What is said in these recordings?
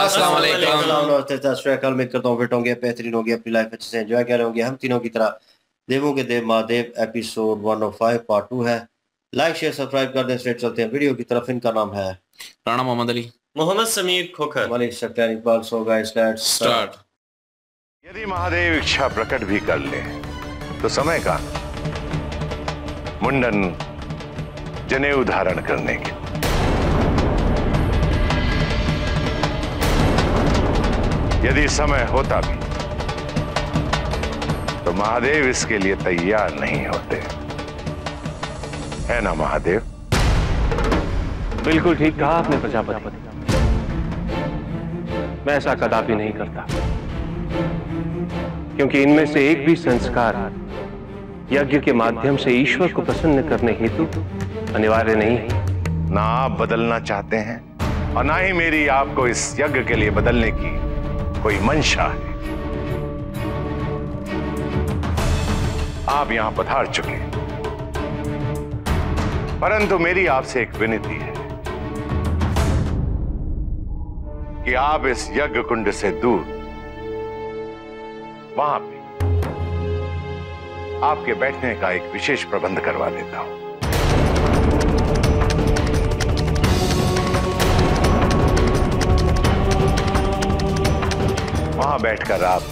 अस्सलाम वालेकुम। कल उम्मीद करता हूँ फिट होंगे, बेहतरीन होंगे, अपनी लाइफ अच्छे से एंजॉय कर रहे होंगे। हम तीनों की तरह देवों के देव महादेव एपिसोड 105 पार्ट 2 है। लाइक शेयर सब्सक्राइब कर दें। स्ट्रेट चलते हैं वीडियो की तरफ। इनका नाम है राणा मोहम्मद अली, मोहम्मद समीर खोखर, मलिक सत्यान Iqbal. So guys let's start. यदि महादेव इच्छा प्रकट भी कर ले तो समय का मुंडन जनेऊ धारण करने के। यदि समय होता भी तो महादेव इसके लिए तैयार नहीं होते, है ना महादेव? बिल्कुल ठीक कहा आपने प्रजापति। मैं ऐसा कदापि नहीं करता, क्योंकि इनमें से एक भी संस्कार यज्ञ के माध्यम से ईश्वर को प्रसन्न करने हेतु अनिवार्य नहीं है। ना आप बदलना चाहते हैं और ना ही मेरी आपको इस यज्ञ के लिए बदलने की कोई मंशा है। आप यहां पधार चुके हैं, परंतु मेरी आपसे एक विनती है कि आप इस यज्ञ कुंड से दूर वहां पे आपके बैठने का एक विशेष प्रबंध करवा देता हूं। वहां बैठकर आप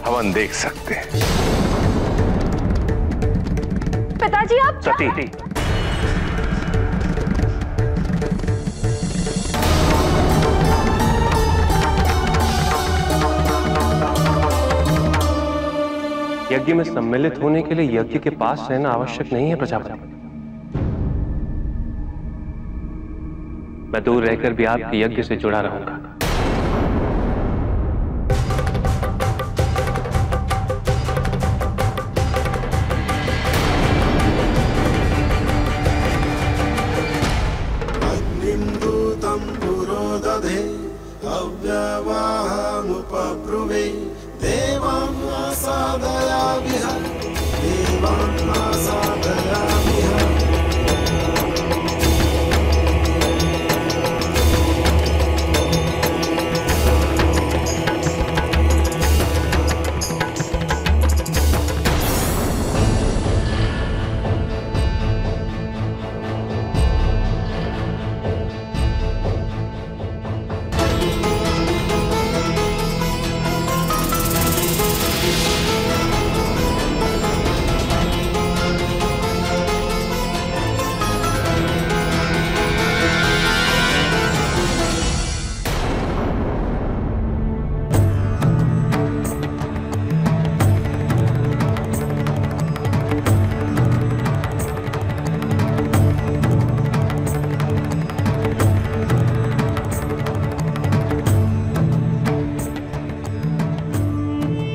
हवन देख सकते हैं। पिताजी आप सती, यज्ञ में सम्मिलित होने के लिए यज्ञ के पास रहना आवश्यक नहीं है प्रजापति। मैं दूर रहकर भी आपके यज्ञ से जुड़ा रहूंगा।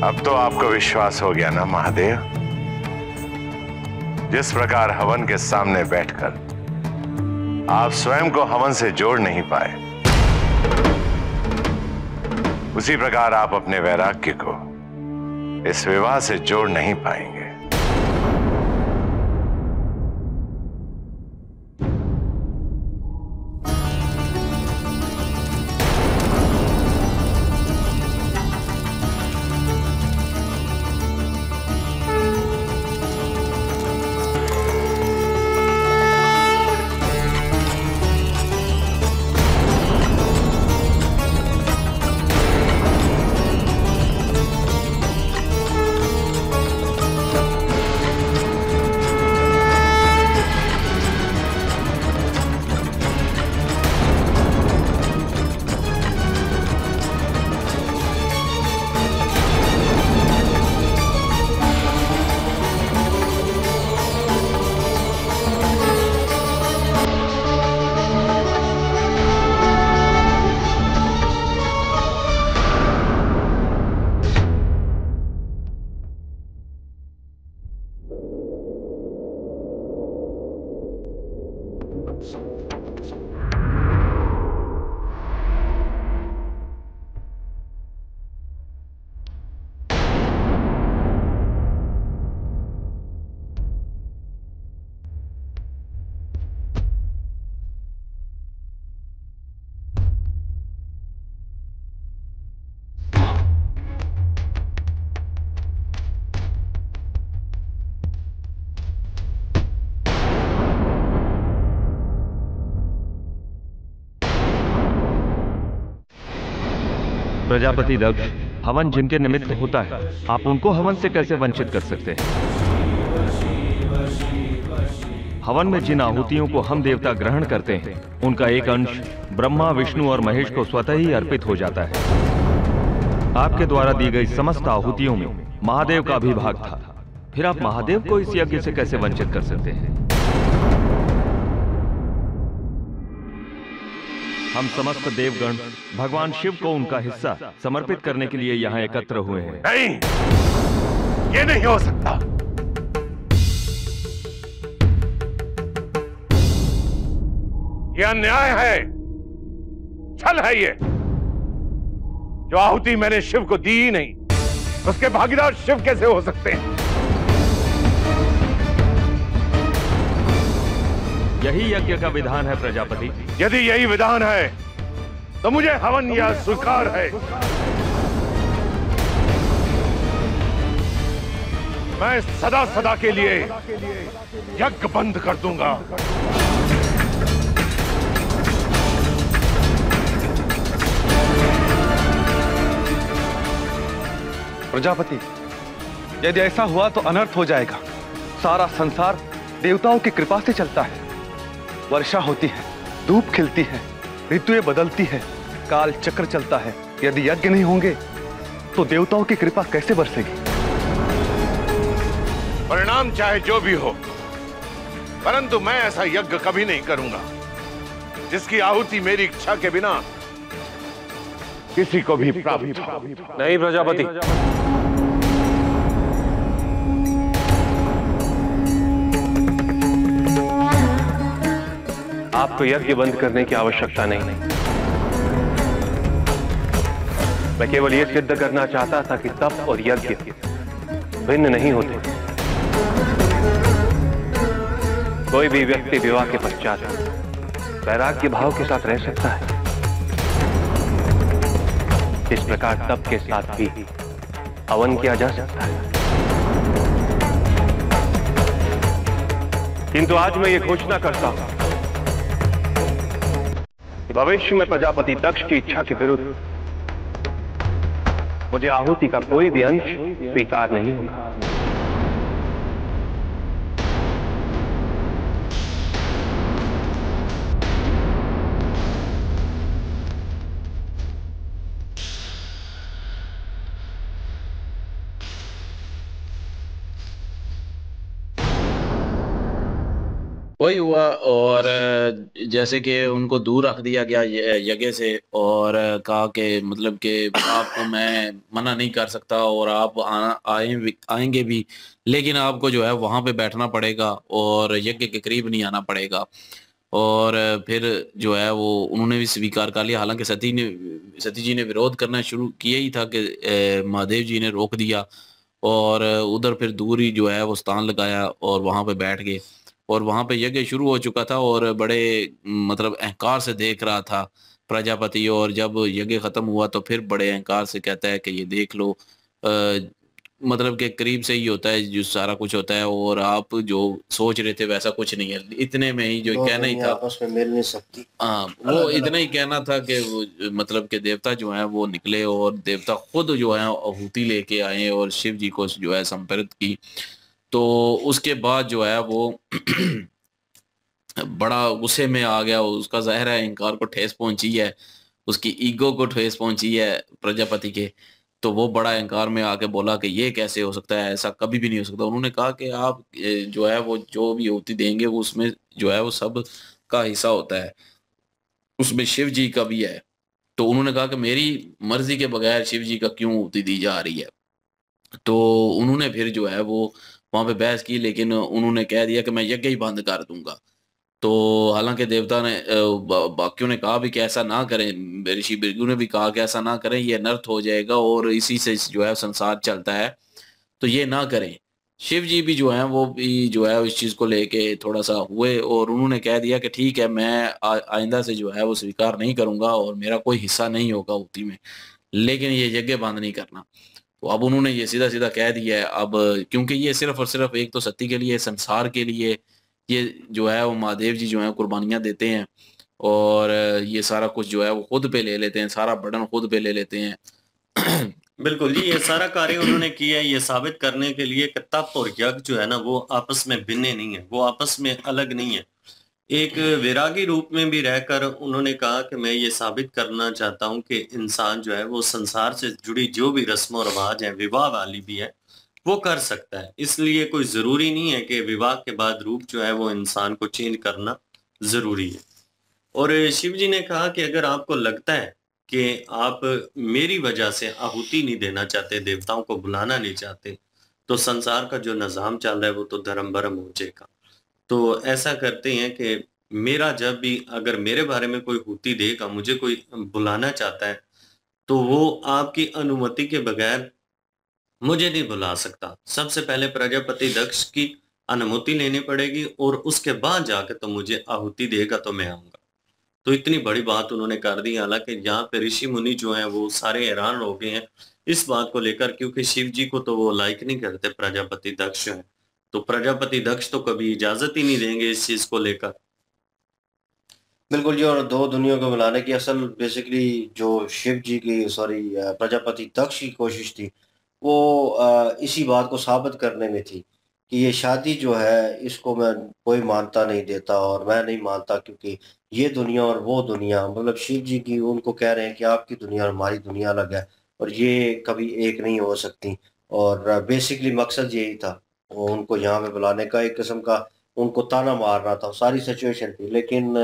अब तो आपको विश्वास हो गया ना महादेव? जिस प्रकार हवन के सामने बैठकर आप स्वयं को हवन से जोड़ नहीं पाए, उसी प्रकार आप अपने वैराग्य को इस विवाह से जोड़ नहीं पाएंगे। प्रजापति दक्ष, हवन जिनके निमित्त होता है, आप उनको हवन से कैसे वंचित कर सकते हैं? हवन में जिन आहुतियों को हम देवता ग्रहण करते हैं, उनका एक अंश ब्रह्मा, विष्णु और महेश को स्वतः ही अर्पित हो जाता है। आपके द्वारा दी गई समस्त आहुतियों में महादेव का भी भाग था, फिर आप महादेव को इस यज्ञ से कैसे वंचित कर सकते हैं? हम समस्त देवगण भगवान शिव को उनका हिस्सा समर्पित करने के लिए यहाँ एकत्र हुए हैं। नहीं, ये नहीं हो सकता। ये अन्याय है, छल है ये। जो आहुति मैंने शिव को दी ही नहीं, उसके भागीदार शिव कैसे हो सकते हैं? यही यज्ञ का विधान है प्रजापति। यदि यही विधान है तो मुझे हवन यह स्वीकार है। मैं सदा सदा के लिए यज्ञ बंद कर दूंगा। प्रजापति, यदि ऐसा हुआ तो अनर्थ हो जाएगा। सारा संसार देवताओं की कृपा से चलता है। वर्षा होती है, धूप खिलती है, ऋतुएं बदलती है, काल चक्र चलता है। यदि यज्ञ नहीं होंगे तो देवताओं की कृपा कैसे बरसेगी? परिणाम चाहे जो भी हो, परंतु मैं ऐसा यज्ञ कभी नहीं करूंगा जिसकी आहुति मेरी इच्छा के बिना किसी को भी प्राप्त हो। नहीं प्रजापति, आपको यज्ञ बंद करने की आवश्यकता नहीं। मैं केवल यह सिद्ध करना चाहता था कि तप और यज्ञ भिन्न नहीं होते। कोई भी व्यक्ति विवाह के पश्चात वैराग्य भाव के साथ रह सकता है। इस प्रकार तप के साथ भी हवन किया जा सकता है। किंतु आज मैं ये घोषणा करता हूं कि भविष्य में प्रजापति दक्ष की इच्छा के विरुद्ध मुझे आहुति का कोई भी अंश स्वीकार नहीं होगा। वही हुआ। और जैसे कि उनको दूर रख दिया गया यज्ञ से, और कहा कि मतलब कि आपको मैं मना नहीं कर सकता और आप आएंगे भी, लेकिन आपको जो है वहां पे बैठना पड़ेगा और यज्ञ के करीब नहीं आना पड़ेगा। और फिर जो है वो उन्होंने भी स्वीकार कर लिया। हालांकि सती जी ने विरोध करना शुरू किया ही था कि महादेव जी ने रोक दिया, और उधर फिर दूर ही जो है वो स्थान लगाया और वहां पे बैठ गए। और वहां पे यज्ञ शुरू हो चुका था और बड़े मतलब अहंकार से देख रहा था प्रजापति। और जब यज्ञ खत्म हुआ तो फिर बड़े अहंकार से कहता है कि ये देख लो, मतलब के करीब से ही होता है जो सारा कुछ होता है, और आप जो सोच रहे थे वैसा कुछ नहीं है। इतने में ही जो कहना ही था, आपस में मिल नहीं सकती। हाँ, वो इतना ही कहना था कि वो मतलब के देवता जो है वो निकले और देवता खुद जो है आहुति लेके आए और शिव जी को जो है संप्रेरित की। तो उसके बाद जो है वो बड़ा गुस्से में आ गया। उसका ज़ाहिर है अहंकार को ठेस पहुंची है, उसकी ईगो को ठेस पहुंची है प्रजापति के। तो वो बड़ा अहंकार में आके बोला कि ये कैसे हो सकता है, ऐसा कभी भी नहीं हो सकता। उन्होंने कहा कि आप जो है वो जो भी आहुति देंगे वो उसमें जो है वो सब का हिस्सा होता है, उसमें शिव जी का भी है। तो उन्होंने कहा कि मेरी मर्जी के बगैर शिव जी का क्यों आहुति दी जा रही है। तो उन्होंने फिर जो है वो वहां पे बहस की, लेकिन उन्होंने कह दिया कि मैं यज्ञ ही बंद कर दूंगा। तो हालांकि देवता ने बाकियों ने कहा भी कि ऐसा ना करें, ऋषि भृगु ने भी कहा कि ऐसा ना करें, ये अनर्थ हो जाएगा और इसी से जो है संसार चलता है, तो ये ना करें। शिव जी भी जो है वो भी जो है इस चीज़ को लेके थोड़ा सा हुए और उन्होंने कह दिया कि ठीक है, मैं आइंदा से जो है वो स्वीकार नहीं करूंगा और मेरा कोई हिस्सा नहीं होगा आहुति में, लेकिन ये यज्ञ बंद नहीं करना। तो अब उन्होंने ये सीधा सीधा कह दिया है। अब क्योंकि ये सिर्फ और सिर्फ एक तो सती के लिए, संसार के लिए ये जो है वो महादेव जी जो है कुर्बानियाँ देते हैं और ये सारा कुछ जो है वो खुद पे ले लेते हैं, सारा बर्डन खुद पे ले लेते हैं। बिल्कुल जी, ये सारा कार्य उन्होंने किया है ये साबित करने के लिए कि तप और यज्ञ जो है ना वो आपस में भिन्न नहीं है, वो आपस में अलग नहीं है। एक वैरागी रूप में भी रहकर उन्होंने कहा कि मैं ये साबित करना चाहता हूँ कि इंसान जो है वो संसार से जुड़ी जो भी रस्म और रिवाज है, विवाह वाली भी है, वो कर सकता है। इसलिए कोई ज़रूरी नहीं है कि विवाह के बाद रूप जो है वो इंसान को चेंज करना ज़रूरी है। और शिव जी ने कहा कि अगर आपको लगता है कि आप मेरी वजह से आहुति नहीं देना चाहते, देवताओं को बुलाना नहीं चाहते, तो संसार का जो निज़ाम चल रहा है वो तो धर्म-भरम हो जाएगा। तो ऐसा करते हैं कि मेरा जब भी अगर मेरे बारे में कोई हुति देगा, मुझे कोई बुलाना चाहता है, तो वो आपकी अनुमति के बगैर मुझे नहीं बुला सकता। सबसे पहले प्रजापति दक्ष की अनुमति लेनी पड़ेगी और उसके बाद जाके तो मुझे आहुति देगा तो मैं आऊँगा। तो इतनी बड़ी बात उन्होंने कर दी, हालाँकि यहाँ पे ऋषि मुनि जो हैं वो सारे हैरान हो गए हैं इस बात को लेकर, क्योंकि शिव जी को तो वो लाइक नहीं करते प्रजापति दक्ष जो हैं। तो प्रजापति दक्ष तो कभी इजाज़त ही नहीं देंगे इस चीज़ को लेकर। बिल्कुल जी, और दो दुनिया को मिलाने की असल बेसिकली जो शिव जी की प्रजापति दक्ष की कोशिश थी, वो इसी बात को साबित करने में थी कि ये शादी जो है इसको मैं कोई मानता नहीं देता और मैं नहीं मानता, क्योंकि ये दुनिया और वो दुनिया, मतलब शिव जी की उनको कह रहे हैं कि आपकी दुनिया और हमारी दुनिया अलग है और ये कभी एक नहीं हो सकती। और बेसिकली मकसद यही था वो उनको यहाँ पे बुलाने का, एक किस्म का उनको ताना मार रहा था, सारी सिचुएशन थी। लेकिन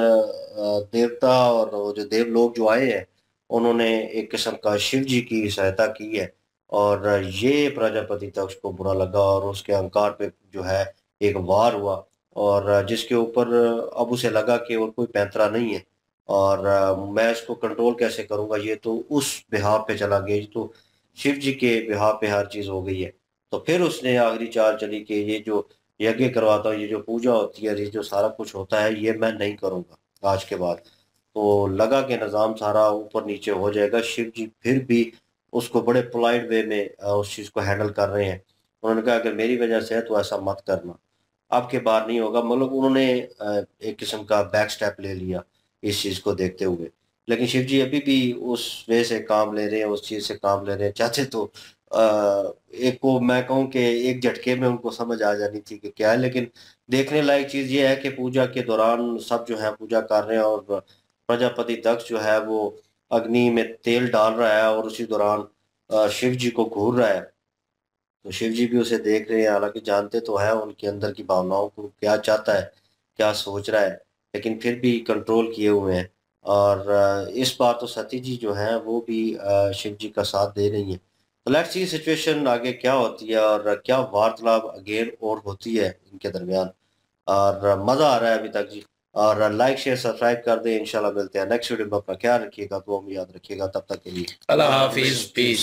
देवता और वो जो देव लोग जो आए हैं उन्होंने एक किस्म का शिव जी की सहायता की है और ये प्रजापति दक्ष को बुरा लगा और उसके अहंकार पे जो है एक वार हुआ और जिसके ऊपर अब उसे लगा कि और कोई पैंतरा नहीं है और मैं इसको कंट्रोल कैसे करूंगा, ये तो उस बिहाव पे चला गया, ये तो शिव जी के बिहाव पे हर चीज हो गई है। तो फिर उसने आखिरी चाल चली कि ये जो यज्ञ करवाता हूँ, ये जो पूजा होती है, ये जो सारा कुछ होता है, ये मैं नहीं करूंगा आज के बाद। तो लगा कि निज़ाम सारा ऊपर नीचे हो जाएगा। शिव जी फिर भी उसको बड़े पोलाइट वे में उस चीज़ को हैंडल कर रहे हैं। उन्होंने कहा अगर मेरी वजह से है तो ऐसा मत करना, अब के बाद नहीं होगा। मतलब उन्होंने एक किस्म का बैक स्टेप ले लिया इस चीज़ को देखते हुए। लेकिन शिव जी अभी भी उस वे से काम ले रहे हैं, उस चीज़ से काम ले रहे हैं। चाहते तो एक को मैं कहूँ कि एक झटके में उनको समझ आ जानी थी कि क्या है, लेकिन देखने लायक चीज़ ये है कि पूजा के दौरान सब जो है पूजा कर रहे हैं और प्रजापति दक्ष जो है वो अग्नि में तेल डाल रहा है और उसी दौरान शिव जी को घूर रहा है। तो शिव जी भी उसे देख रहे हैं, हालांकि जानते तो हैं उनके अंदर की भावनाओं को, क्या चाहता है, क्या सोच रहा है, लेकिन फिर भी कंट्रोल किए हुए हैं। और इस बार तो सती जी जो हैं वो भी शिव जी का साथ दे रही हैं। तो लेट्स सी सिचुएशन आगे क्या होती है और क्या वार्तालाप अगेन और होती है इनके दरमियान। और मज़ा आ रहा है अभी तक जी। और लाइक शेयर सब्सक्राइब कर दें। इंशाल्लाह मिलते हैं नेक्स्ट वीडियो में। अपना ख्याल रखिएगा, दुआ में याद रखिएगा। तब तक के लिए अल्लाह हाफिज, पीस।